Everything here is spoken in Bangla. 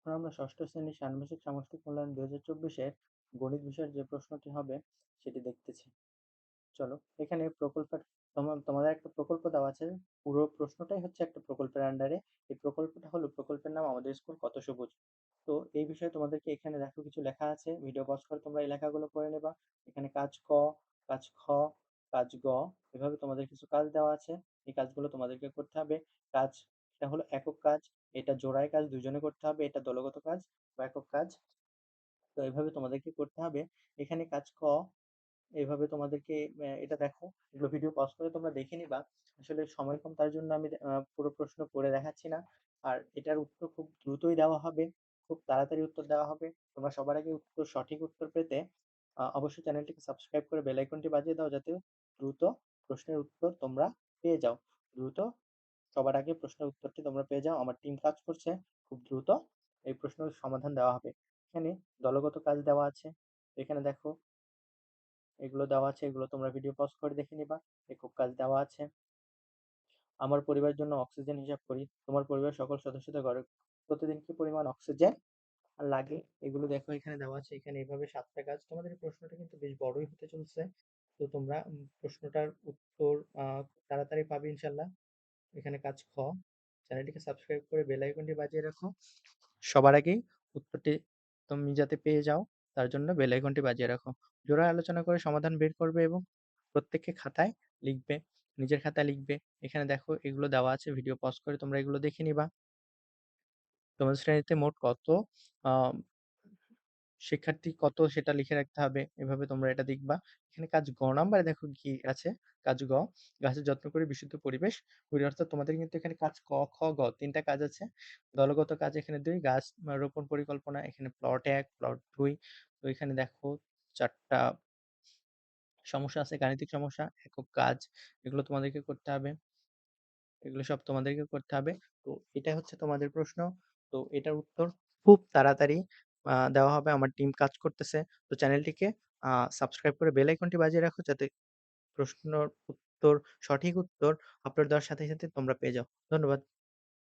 এখন আমরা ষষ্ঠ শ্রেণীর ষান্মাসিক সামষ্টিক মূল্যায়ন ২০২৪ এর গণিত বিষয়ের যে প্রশ্নটি হবে সেটি দেখতেছি। চলো, এখানে প্রকল্পের তোমাদের একটা প্রকল্প দেওয়া আছে। পুরো প্রশ্নটাই হচ্ছে একটা প্রকল্পের আন্ডারে। এই প্রকল্পটা হলো, প্রকল্পের নাম আমাদের স্কুল কত সবুজ। তো এই বিষয়ে তোমাদেরকে এখানে দেখো কিছু লেখা আছে, ভিডিও পজ করে তোমরা এই লেখাগুলো পড়ে নেবা। এখানে কাজ ক, কাজ খ, কাজ গ, এভাবে তোমাদের কিছু কাজ দেওয়া আছে। এই কাজগুলো তোমাদেরকে করতে হবে। কাজ, এটা হলো একক কাজ, এটা জোড়ায় কাজ, দুজনে করতে হবে, এটা দলগত কাজ বা একক কাজ। তো এভাবে তোমাদেরকে করতে হবে। এখানে কাজ ক, এইভাবে তোমাদেরকে এটা দেখো, এগুলো ভিডিও পজ করে তোমরা দেখে নিবা। আসলে সময় কম, তার জন্য আমি পুরো প্রশ্ন করে দেখাচ্ছি না। আর এটার উত্তর খুব দ্রুতই দেওয়া হবে, খুব তাড়াতাড়ি উত্তর দেওয়া হবে। তোমরা সবার আগে সঠিক উত্তর পেতে অবশ্যই চ্যানেলটিকে সাবস্ক্রাইব করে বেল আইকনটি বাজিয়ে দাও, যাতে দ্রুত প্রশ্নের উত্তর তোমরা পেয়ে যাও। দ্রুত সবার আগে প্রশ্নের উত্তরটি তোমরা পেয়ে যাও। আমার টিম কাজ করছে, খুব দ্রুত এই প্রশ্নের সমাধান দেওয়া হবে। এখানে দলগত কাজ দেওয়া আছে, এখানে দেখো এগুলো দেওয়া আছে, এগুলো তোমরা ভিডিও পজ করে দেখে নিবা। একক কাজ দেওয়া আছে, আমার পরিবারের জন্য অক্সিজেন হিসাব করি। তোমার পরিবারের সকল সদস্যদের ঘরে প্রতিদিন কি পরিমাণ অক্সিজেন লাগে, এগুলো দেখো এখানে দেওয়া আছে। এখানে এইভাবে 7টা কাজ। তোমাদের এই প্রশ্নটা কিন্তু বেশ বড়ই হতে চলছে। তো তোমরা প্রশ্নটার উত্তর খুব তাড়াতাড়ি পাবে ইনশাল্লাহ। এখানে কাজ খ, চ্যানেলটিকে সাবস্ক্রাইব করে বেল আইকনটি বাজিয়ে রাখো। সবার আগেই উত্তরটি তুমি যাতে পেয়ে যাও, তার জন্য বেল আইকনটি বাজিয়ে রাখো। জোড়ায় আলোচনা করে সমাধান বের করবে এবং প্রত্যেককে খাতায় লিখবে, নিজের খাতায় লিখবে। এখানে দেখো এগুলো দেওয়া আছে, ভিডিও পজ করে তোমরা এগুলো দেখে নিবা। তোমাদের শ্রেণীতে মোট কত আহ শিক্ষার্থী কত সেটা লিখে রাখতে হবে, এভাবে তোমরা এটা দেখবা। এখানে কাজ গ নাম্বারে দেখো কি আছে, কাজ গ, গাছের যত্ন করে বিশুদ্ধ পরিবেশ গড়ি। অর্থাৎ তোমাদের কিন্তু এখানে কাজ ক, খ, গ তিনটা কাজ আছে। দলগত কাজ এখানে 2, গাছ রোপণ পরিকল্পনা এখানে প্লট 1, প্লট 2। তো এখানে দেখো 4টা সমস্যা আছে, গাণিতিক সমস্যা, একক কাজ, এগুলো তোমাদেরকে করতে হবে। এগুলো সব তোমাদেরকে করতে হবে। তো এটা হচ্ছে তোমাদের প্রশ্ন। তো এটার উত্তর খুব তাড়াতাড়ি দেওয়া হবে। আমার টিম কাজ করতেছে। তো চ্যানেলটিকে সাবস্ক্রাইব করে বেল আইকনটি বাজিয়ে রাখো, যাতে প্রশ্নর উত্তর, সঠিক উত্তর আপলোড দেওয়ার সাথে সাথে তোমরা পেয়ে যাও। ধন্যবাদ।